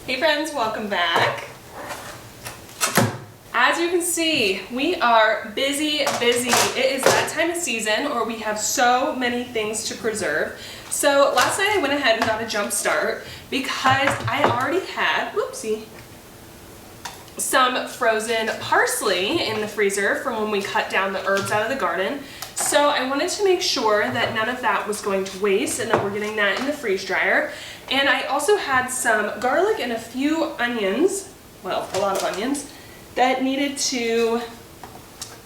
Hey friends, welcome back. As you can see, we are busy. It is that time of season or we have so many things to preserve. So last night I went ahead and got a jump start because I already had, whoopsie, some frozen parsley in the freezer from when we cut down the herbs out of the garden. So I wanted to make sure that none of that was going to waste and that we're getting that in the freeze dryer. And I also had some garlic and a few onions, well, a lot of onions, that needed to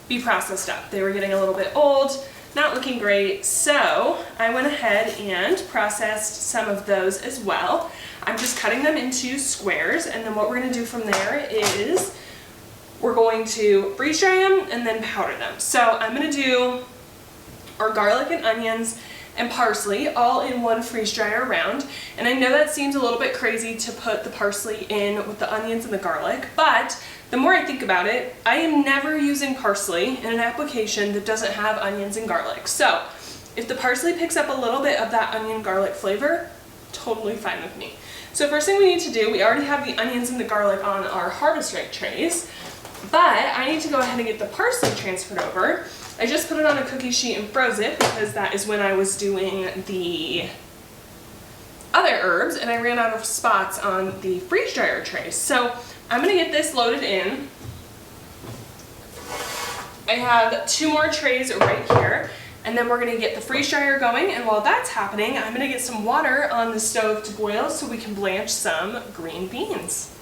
be processed up. They were getting a little bit old, not looking great, so I went ahead and processed some of those as well. I'm just cutting them into squares, and then what we're going to do from there is we're going to freeze dry them and then powder them. So I'm going to do our garlic and onions and parsley all in one freeze dryer round. And I know that seems a little bit crazy to put the parsley in with the onions and the garlic, but the more I think about it, I am never using parsley in an application that doesn't have onions and garlic. So if the parsley picks up a little bit of that onion garlic flavor, totally fine with me. So first thing we need to do, we already have the onions and the garlic on our harvest right trays, but I need to go ahead and get the parsley transferred over. I just put it on a cookie sheet and froze it because that is when I was doing the other herbs and I ran out of spots on the freeze dryer trays. So I'm gonna get this loaded in. I have 2 more trays right here, and then we're gonna get the freeze dryer going, and while that's happening, I'm gonna get some water on the stove to boil so we can blanch some green beans.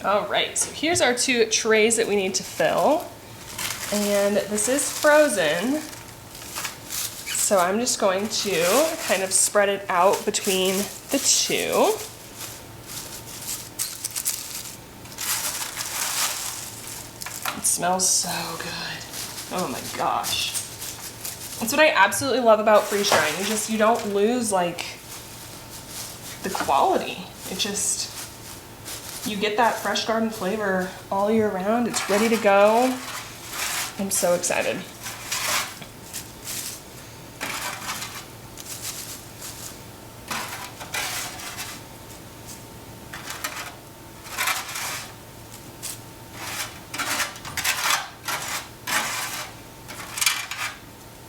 All right, so here's our 2 trays that we need to fill. And this is frozen, so I'm just going to kind of spread it out between the 2. It smells so good. Oh my gosh. That's what I absolutely love about freeze drying. You don't lose like the quality. You get that fresh garden flavor all year round. It's ready to go. I'm so excited.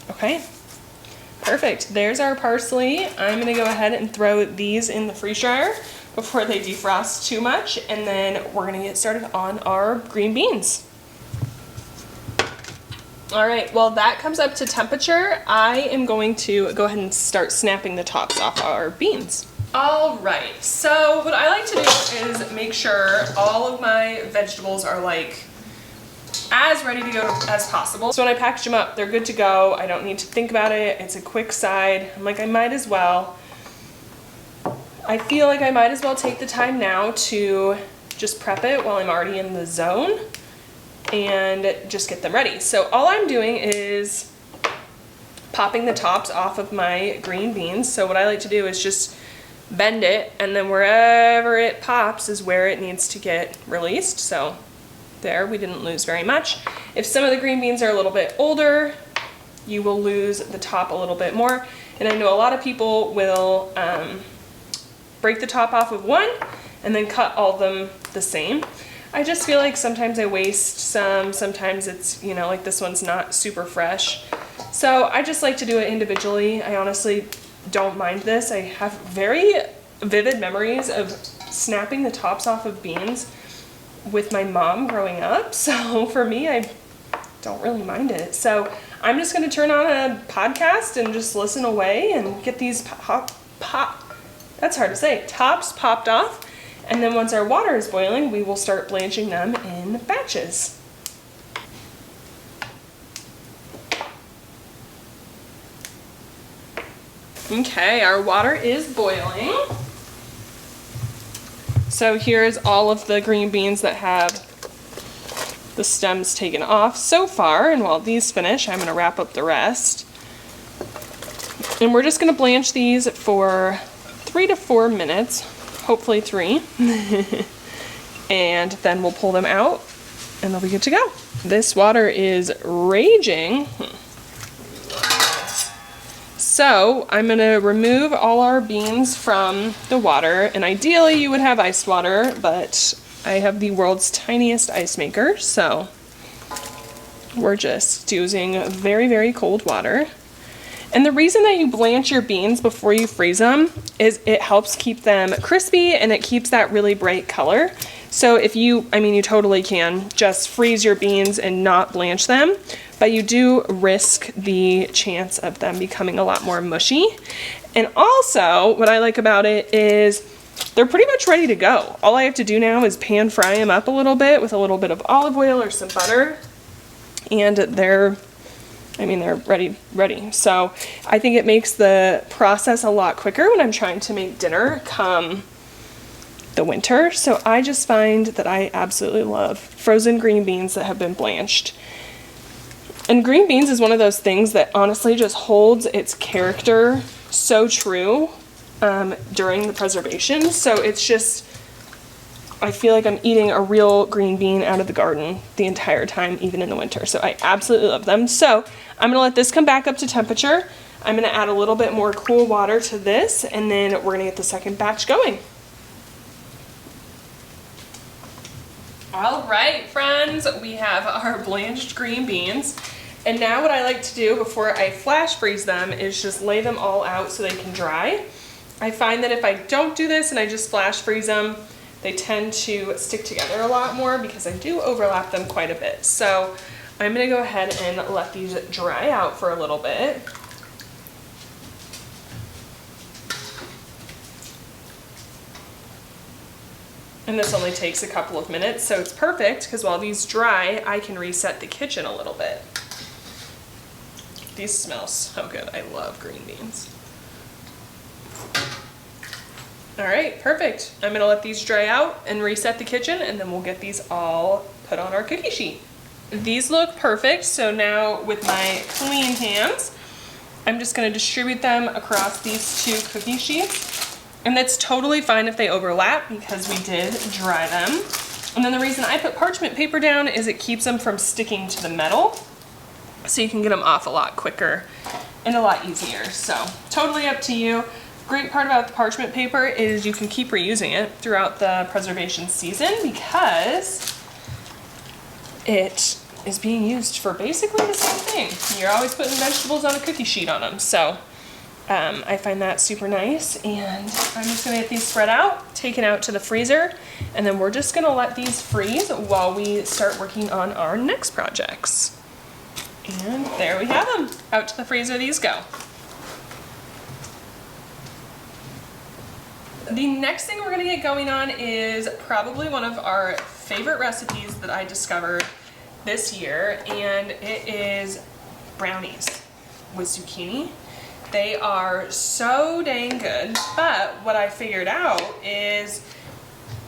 Okay, perfect. There's our parsley. I'm gonna go ahead and throw these in the freeze dryer before they defrost too much, and then we're gonna get started on our green beans. All right, while that comes up to temperature, I am going to go ahead and start snapping the tops off our beans. All right, so what I like to do is make sure all of my vegetables are like as ready to go as possible. So when I package them up, they're good to go. I don't need to think about it. It's a quick side. I'm like, I might as well. I feel like I might as well take the time now to just prep it while I'm already in the zone and just get them ready. So all I'm doing is popping the tops off of my green beans. So what I like to do is just bend it, and then wherever it pops is where it needs to get released. So there, we didn't lose very much. If some of the green beans are a little bit older, you will lose the top a little bit more. And I know a lot of people will break the top off of one and then cut all of them the same. I just feel like sometimes I waste some, sometimes it's, you know, like this one's not super fresh. So I just like to do it individually. I honestly don't mind this. I have very vivid memories of snapping the tops off of beans with my mom growing up. So for me, I don't really mind it. So I'm just gonna turn on a podcast and just listen away and get these that's hard to say, tops popped off. And then once our water is boiling, we will start blanching them in batches. Okay, our water is boiling. So here's all of the green beans that have the stems taken off so far. And while these finish, I'm gonna wrap up the rest. And we're just gonna blanch these for 3 to 4 minutes. Hopefully 3. And then we'll pull them out and they'll be good to go. This water is raging. So I'm gonna remove all our beans from the water, and ideally you would have iced water, but I have the world's tiniest ice maker, so we're just using very, very cold water. And the reason that you blanch your beans before you freeze them is it helps keep them crispy and it keeps that really bright color. So if you, I mean, you totally can just freeze your beans and not blanch them, but you do risk the chance of them becoming a lot more mushy. And also, what I like about it is they're pretty much ready to go. All I have to do now is pan fry them up a little bit with a little bit of olive oil or some butter, and they're ready. So I think it makes the process a lot quicker when I'm trying to make dinner come the winter. So I just find that I absolutely love frozen green beans that have been blanched. And green beans is one of those things that honestly just holds its character so true during the preservation. So it's just, I feel like I'm eating a real green bean out of the garden the entire time, even in the winter. So I absolutely love them. So I'm gonna let this come back up to temperature. I'm gonna add a little bit more cool water to this, and then we're gonna get the second batch going. All right, friends, we have our blanched green beans. And now what I like to do before I flash freeze them is just lay them all out so they can dry. I find that if I don't do this and I just flash freeze them, they tend to stick together a lot more because I do overlap them quite a bit. So I'm gonna go ahead and let these dry out for a little bit. And this only takes a couple of minutes, so it's perfect because while these dry, I can reset the kitchen a little bit. These smell so good. I love green beans. All right, perfect. I'm gonna let these dry out and reset the kitchen, and then we'll get these all put on our cookie sheet. These look perfect, so now with my clean hands, I'm just gonna distribute them across these two cookie sheets. And that's totally fine if they overlap because we did dry them. And then the reason I put parchment paper down is it keeps them from sticking to the metal, so you can get them off a lot quicker and a lot easier. So totally up to you. Great part about the parchment paper is you can keep reusing it throughout the preservation season because it is being used for basically the same thing. You're always putting vegetables on a cookie sheet on them. So I find that super nice, and I'm just gonna get these spread out, taken out to the freezer, and then we're just gonna let these freeze while we start working on our next projects. And there we have them. Out to the freezer these go. The next thing we're gonna get going on is probably one of our favorite recipes that I discovered this year, and it is brownies with zucchini. They are so dang good, but what I figured out is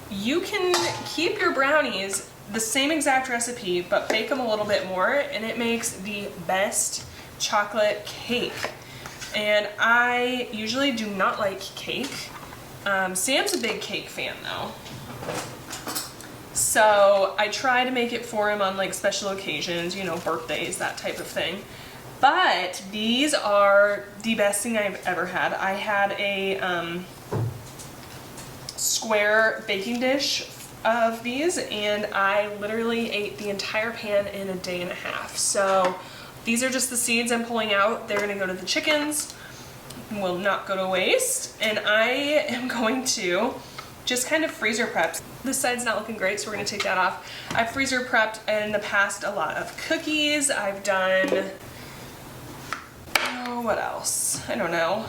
you can keep your brownies the same exact recipe, but bake them a little bit more, and it makes the best chocolate cake. And I usually do not like cake. Sam's a big cake fan though. So I try to make it for him on like special occasions, you know, birthdays, that type of thing. But these are the best thing I've ever had. I had a square baking dish of these, and I literally ate the entire pan in a day and a half. So these are just the seeds I'm pulling out. They're gonna go to the chickens, will not go to waste. And I am going to just kind of freezer prep. This side's not looking great, so we're gonna take that off. I've freezer prepped in the past a lot of cookies. I've done, oh, what else? I don't know.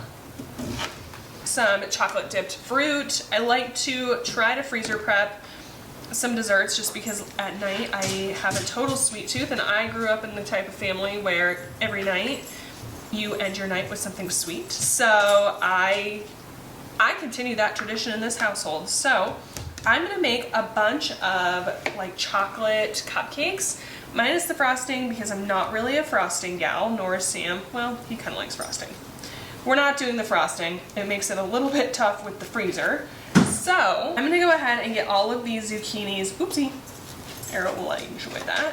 Some chocolate dipped fruit. I like to try to freezer prep some desserts just because at night I have a total sweet tooth, and I grew up in the type of family where every night you end your night with something sweet. So I continue that tradition in this household. So I'm gonna make a bunch of like chocolate cupcakes, minus the frosting because I'm not really a frosting gal, nor is Sam. Well, he kind of likes frosting. We're not doing the frosting. It makes it a little bit tough with the freezer. So I'm gonna go ahead and get all of these zucchinis, oopsie, Arrow will enjoy that,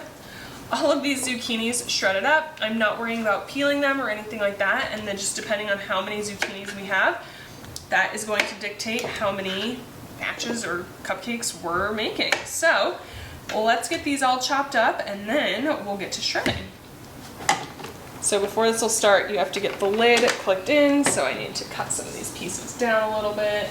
all of these zucchinis shredded up. I'm not worrying about peeling them or anything like that. And then just depending on how many zucchinis we have, that is going to dictate how many batches or cupcakes we're making. So let's get these all chopped up and then we'll get to shredding. So before this will start, you have to get the lid clicked in. So I need to cut some of these pieces down a little bit.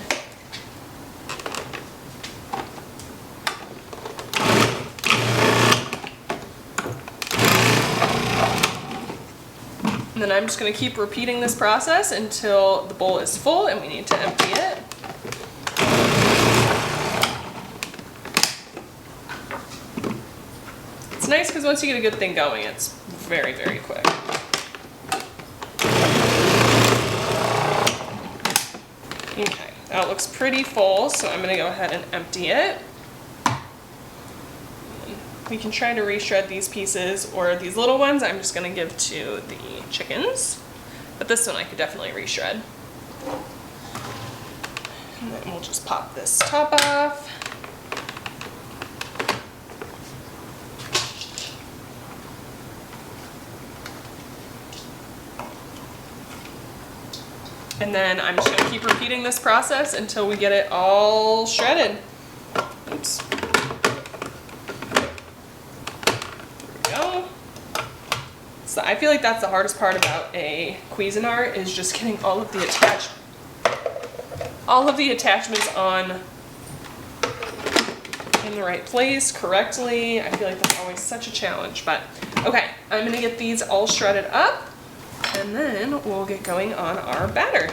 And then I'm just going to keep repeating this process until the bowl is full and we need to empty it. It's nice because once you get a good thing going, it's very, very quick. Okay, that looks pretty full, so I'm going to go ahead and empty it. We can try to reshred these pieces, or these little ones I'm just going to give to the chickens. But this one I could definitely reshred. And then we'll just pop this top off. And then I'm just going to keep repeating this process until we get it all shredded. Oops. So I feel like that's the hardest part about a Cuisinart, is just getting all of the attachments on in the right place correctly. I feel like that's always such a challenge, but okay, I'm gonna get these all shredded up and then we'll get going on our batter.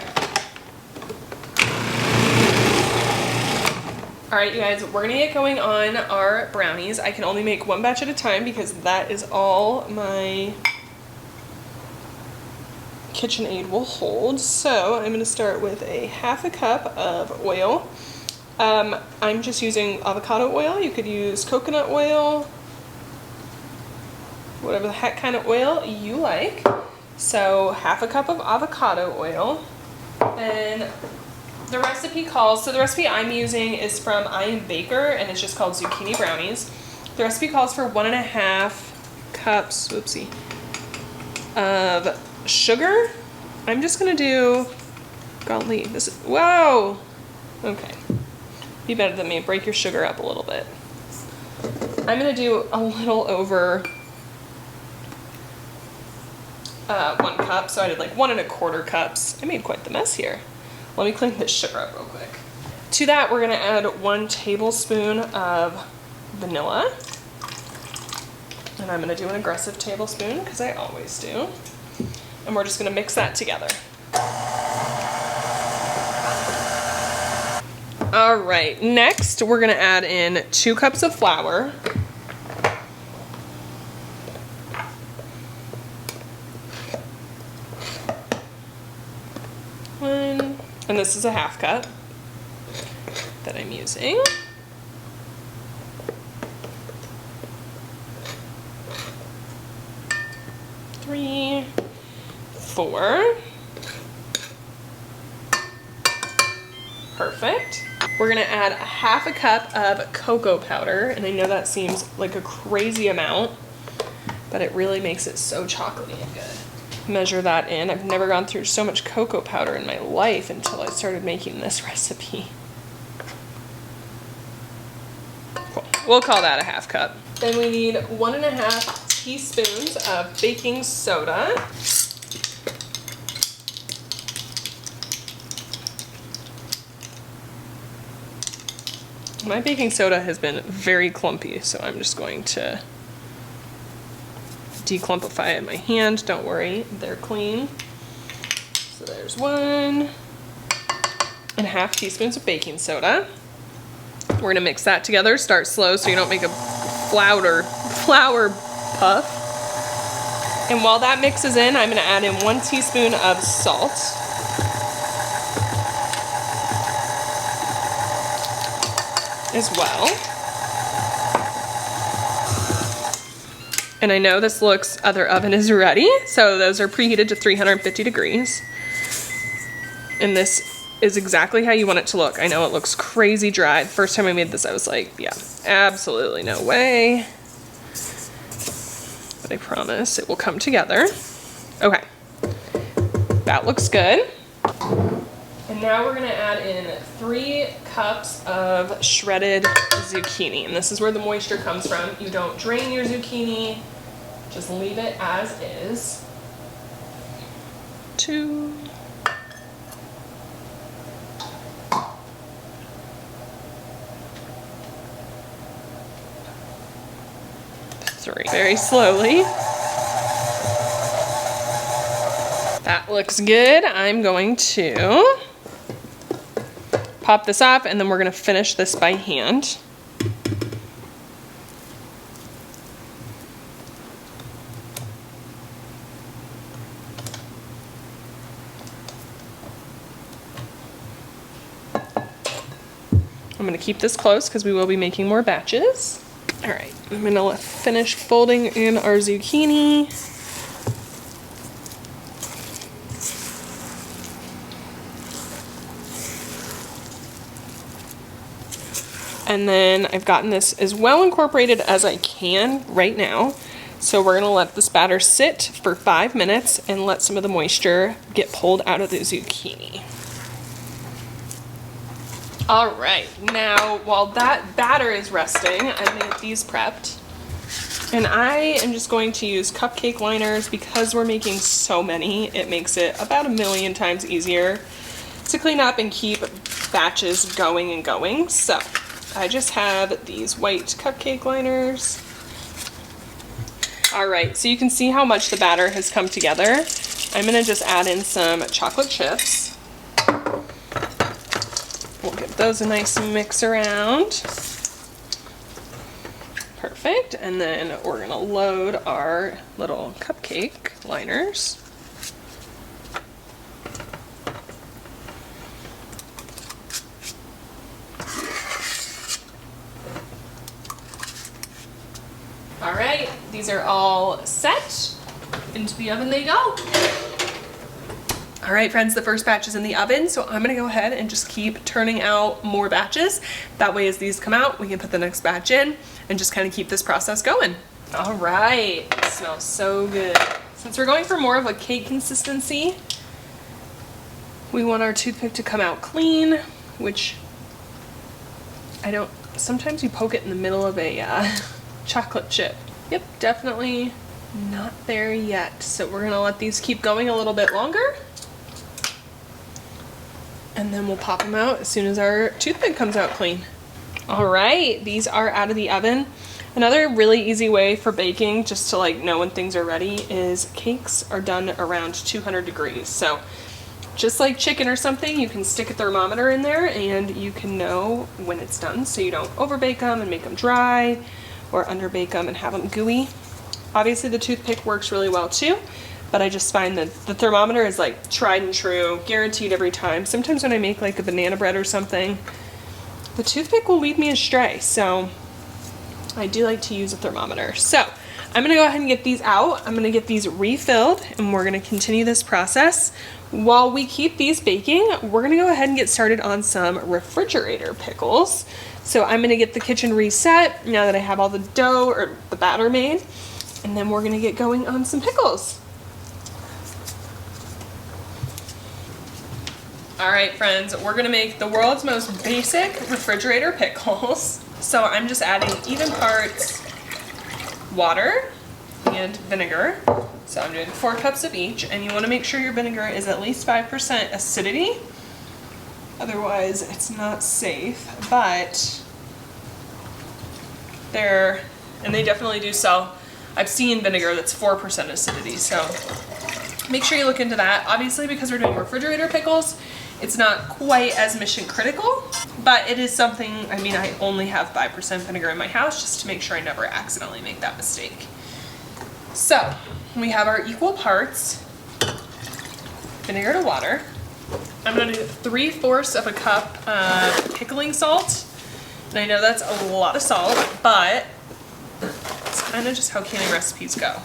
All right, you guys, we're gonna get going on our brownies. I can only make one batch at a time because that is all my KitchenAid will hold. So I'm going to start with a half a cup of oil. I'm just using avocado oil. You could use coconut oil, whatever the heck kind of oil you like. So half a cup of avocado oil. And the recipe calls, so the recipe I'm using is from I Am Baker and it's just called zucchini brownies. The recipe calls for 1.5 cups, whoopsie, of sugar. I'm just gonna do, golly, this is, whoa, okay, be better than me, break your sugar up a little bit. I'm gonna do a little over 1 cup, so I did like 1.25 cups. I made quite the mess here. Let me clean this sugar up real quick. To that, we're gonna add 1 tablespoon of vanilla. And I'm gonna do an aggressive tablespoon, because I always do. And we're just gonna mix that together. All right, next we're gonna add in 2 cups of flour. And this is a half cup that I'm using. 3, 4. Perfect. We're gonna add a half a cup of cocoa powder, and I know that seems like a crazy amount, but it really makes it so chocolatey and good. Measure that in. I've never gone through so much cocoa powder in my life until I started making this recipe. Cool. We'll call that a half cup. Then we need 1.5 teaspoons of baking soda. My baking soda has been very clumpy, so I'm just going to declumpify it in my hand. Don't worry, they're clean. So there's 1.5 teaspoons of baking soda. We're gonna mix that together. Start slow so you don't make a flour puff. And while that mixes in, I'm gonna add in 1 teaspoon of salt. As well. And I know this looks, other oven is ready, so those are preheated to 350 degrees. And this is exactly how you want it to look. I know it looks crazy dry. The first time I made this, I was like, yeah, absolutely no way. but I promise it will come together. Okay, that looks good. And now we're gonna add in 3 cups of shredded zucchini. And this is where the moisture comes from. You don't drain your zucchini, just leave it as is. 2. 3. Very slowly. That looks good. I'm going to pop this off, and then we're going to finish this by hand. I'm going to keep this close because we will be making more batches. All right, I'm going to finish folding in our zucchini. And then I've gotten this as well incorporated as I can right now. So we're gonna let this batter sit for 5 minutes and let some of the moisture get pulled out of the zucchini. All right, now while that batter is resting, I'm gonna get these prepped. And I am just going to use cupcake liners because we're making so many. It makes it about 1,000,000 times easier to clean up and keep batches going and going. So I just have these white cupcake liners. All right, so you can see how much the batter has come together. I'm gonna just add in some chocolate chips. We'll give those a nice mix around. Perfect, and then we're gonna load our little cupcake liners. All right, these are all set. Into the oven they go. All right, friends, the first batch is in the oven, so I'm gonna go ahead and just keep turning out more batches. That way, as these come out, we can put the next batch in and just kind of keep this process going. All right, it smells so good. Since we're going for more of a cake consistency, we want our toothpick to come out clean, which sometimes you poke it in the middle of a chocolate chip. Yep, definitely not there yet. So we're gonna let these keep going a little bit longer. And then we'll pop them out as soon as our toothpick comes out clean. All right, these are out of the oven. Another really easy way for baking, just to know when things are ready, is cakes are done around 200 degrees. So just like chicken or something, you can stick a thermometer in there and you can know when it's done, so you don't overbake them and make them dry, or underbake them and have them gooey. Obviously the toothpick works really well too, but I just find that the thermometer is tried and true, guaranteed every time. Sometimes when I make a banana bread or something, the toothpick will lead me astray, so I do like to use a thermometer. So I'm gonna go ahead and get these out. I'm gonna get these refilled and we're gonna continue this process. While we keep these baking, we're gonna go ahead and get started on some refrigerator pickles. So I'm gonna get the kitchen reset now that I have all the dough or the batter made, and then we're gonna get going on some pickles. All right, friends, we're gonna make the world's most basic refrigerator pickles. So I'm just adding even parts water and vinegar. So I'm doing 4 cups of each, and you wanna make sure your vinegar is at least 5% acidity. Otherwise, it's not safe, but they definitely do sell. I've seen vinegar that's 4% acidity, so make sure you look into that. Obviously, because we're doing refrigerator pickles, it's not quite as mission critical, but it is something, I only have 5% vinegar in my house just to make sure I never accidentally make that mistake. So, we have our equal parts vinegar to water. I'm gonna do 3/4 of a cup of pickling salt. And I know that's a lot of salt, but it's kind of just how canning recipes go.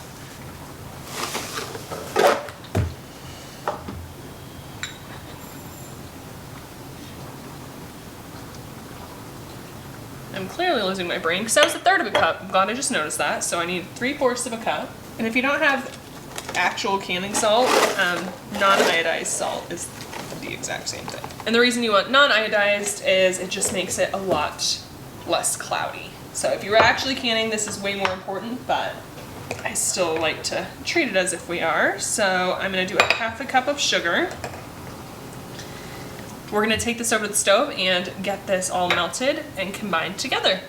I'm clearly losing my brain because that was 1/3 of a cup. I'm glad I just noticed that. So I need 3/4 of a cup. And if you don't have actual canning salt, non-iodized salt is the exact same thing. And the reason you want non-iodized is it just makes it a lot less cloudy. So if you were actually canning, this is way more important, but I still like to treat it as if we are. So I'm gonna do a half a cup of sugar. We're gonna take this over to the stove and get this all melted and combined together.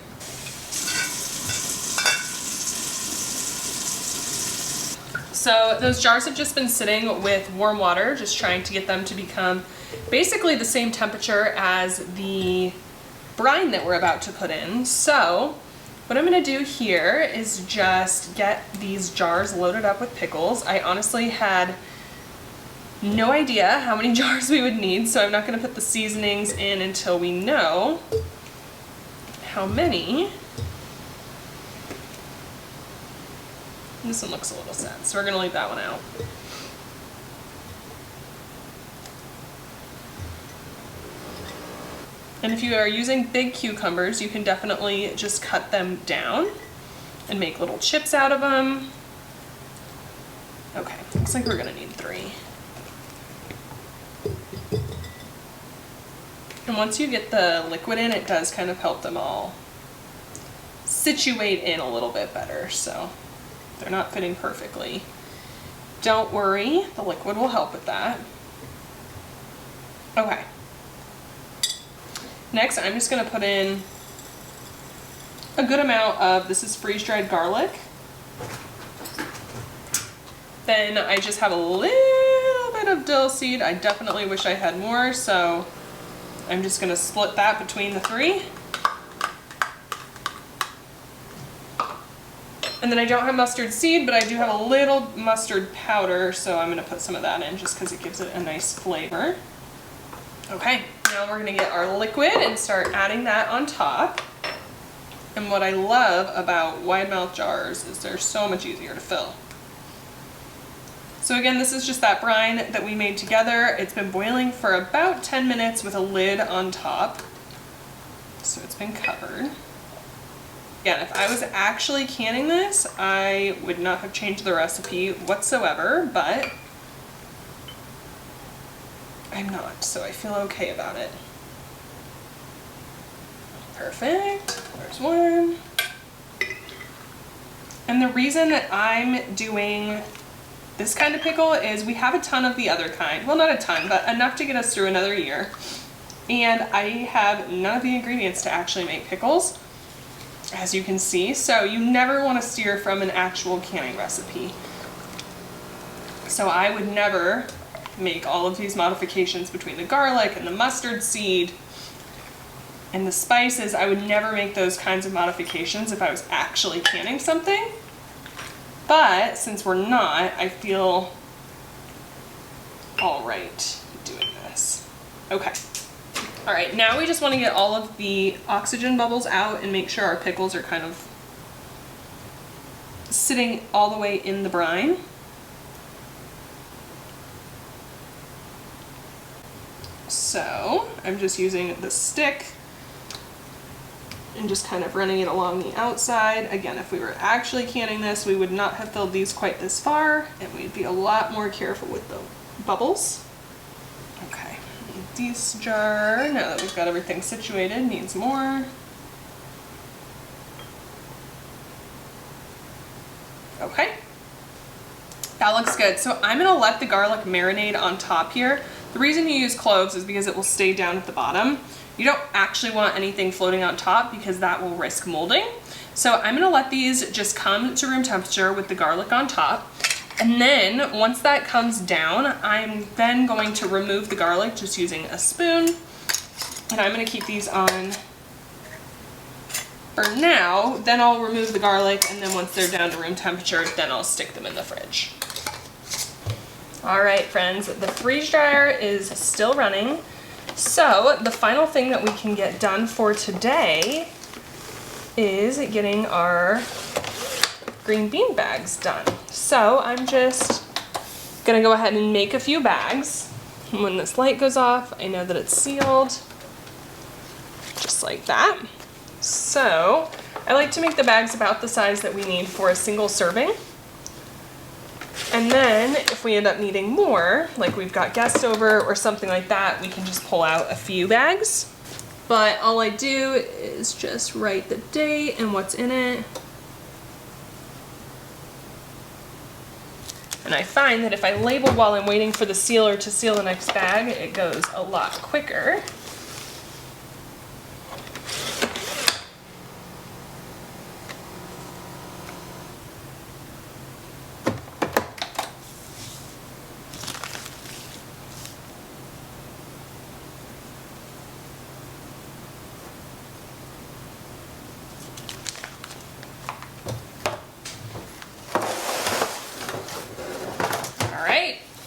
So those jars have just been sitting with warm water, just trying to get them to become basically the same temperature as the brine that we're about to put in. So what I'm gonna do here is just get these jars loaded up with pickles. I honestly had no idea how many jars we would need, so I'm not gonna put the seasonings in until we know how many. This one looks a little sad, so we're gonna leave that one out. And if you are using big cucumbers, you can definitely just cut them down and make little chips out of them. Okay, looks like we're gonna need 3. And once you get the liquid in, it does kind of help them all situate in a little bit better, so they're not fitting perfectly. Don't worry, the liquid will help with that. Okay. Next, I'm just gonna put in a good amount of, this is freeze-dried garlic. Then I just have a little bit of dill seed. I definitely wish I had more, so I'm just gonna split that between the 3. And then I don't have mustard seed, but I do have a little mustard powder, so I'm gonna put some of that in just because it gives it a nice flavor. Okay, now we're gonna get our liquid and start adding that on top. And what I love about wide mouth jars is they're so much easier to fill. So again, this is just that brine that we made together. It's been boiling for about 10 minutes with a lid on top. So it's been covered. Again, if I was actually canning this, I would not have changed the recipe whatsoever, but I'm not, so I feel okay about it. Perfect, there's one. And the reason that I'm doing this kind of pickle is we have a ton of the other kind. Well, not a ton, but enough to get us through another year. And I have none of the ingredients to actually make pickles, as you can see. So you never want to steer from an actual canning recipe. So I would never make all of these modifications between the garlic and the mustard seed and the spices. I would never make those kinds of modifications if I was actually canning something. But since we're not, I feel all right doing this. Okay. All right, now we just want to get all of the oxygen bubbles out and make sure our pickles are kind of sitting all the way in the brine. So I'm just using the stick and just kind of running it along the outside. Again, if we were actually canning this, we would not have filled these quite this far, and we'd be a lot more careful with the bubbles. Okay, this jar, now that we've got everything situated, needs more. Okay, that looks good. So I'm gonna let the garlic marinate on top here. The reason you use cloves is because it will stay down at the bottom. You don't actually want anything floating on top because that will risk molding. So I'm gonna let these just come to room temperature with the garlic on top. And then once that comes down, I'm then going to remove the garlic just using a spoon. And I'm gonna keep these on for now. Then I'll remove the garlic, and then once they're down to room temperature, then I'll stick them in the fridge. All right, friends, the freeze dryer is still running. So the final thing that we can get done for today is getting our green bean bags done. So I'm just gonna go ahead and make a few bags. When this light goes off, I know that it's sealed, just like that. So I like to make the bags about the size that we need for a single serving. And then if we end up needing more, like we've got guests over or something like that, we can just pull out a few bags. But all I do is just write the date and what's in it. And I find that if I label while I'm waiting for the sealer to seal the next bag, it goes a lot quicker.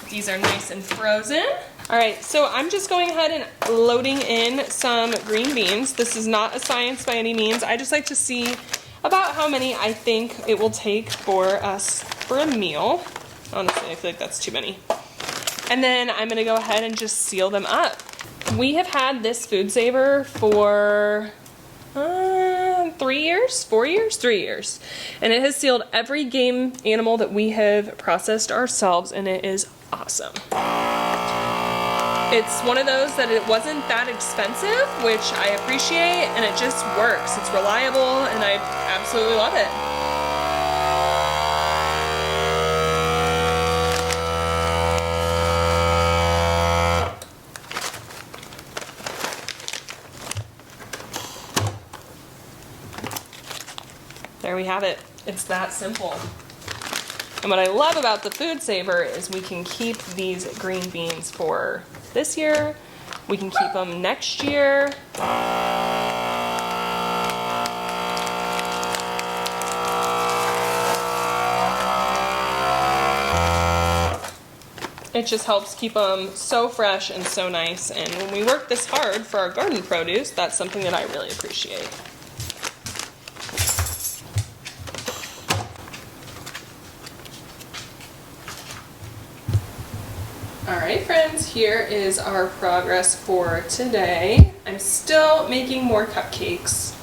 These are nice and frozen. All right, so I'm just going ahead and loading in some green beans. This is not a science by any means. I just like to see about how many I think it will take for us for a meal. Honestly, I feel like that's too many. And then I'm gonna go ahead and just seal them up. We have had this food saver for 3 years, 4 years, 3 years. And it has sealed every game animal that we have processed ourselves, and it is awesome. It's one of those that it wasn't that expensive, which I appreciate, and it just works. It's reliable, and I absolutely love it. There we have it. It's that simple. And what I love about the food saver is we can keep these green beans for this year. We can keep them next year. It just helps keep them so fresh and so nice. And when we work this hard for our garden produce, that's something that I really appreciate. Alright friends, here is our progress for today. I'm still making more cupcakes.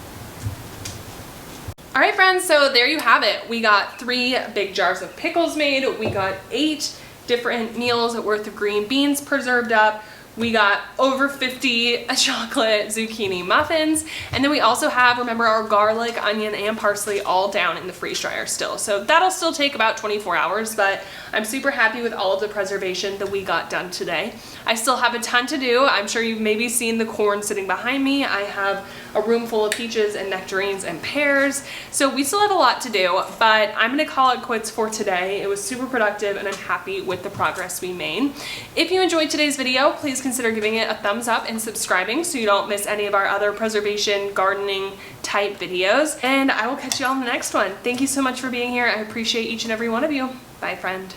Alright friends, so there you have it. We got 3 big jars of pickles made. We got 8 different meals worth of green beans preserved up. We got over 50 chocolate zucchini muffins. And then we also have, remember, our garlic, onion, and parsley all down in the freeze dryer still. So that'll still take about 24 hours, but I'm super happy with all of the preservation that we got done today. I still have a ton to do. I'm sure you've maybe seen the corn sitting behind me. I have a room full of peaches and nectarines and pears. So we still have a lot to do, but I'm gonna call it quits for today. It was super productive and I'm happy with the progress we made. If you enjoyed today's video, please consider giving it a thumbs up and subscribing so you don't miss any of our other preservation, gardening type videos. And I will catch you all in the next one. Thank you so much for being here. I appreciate each and every one of you. Bye, friend.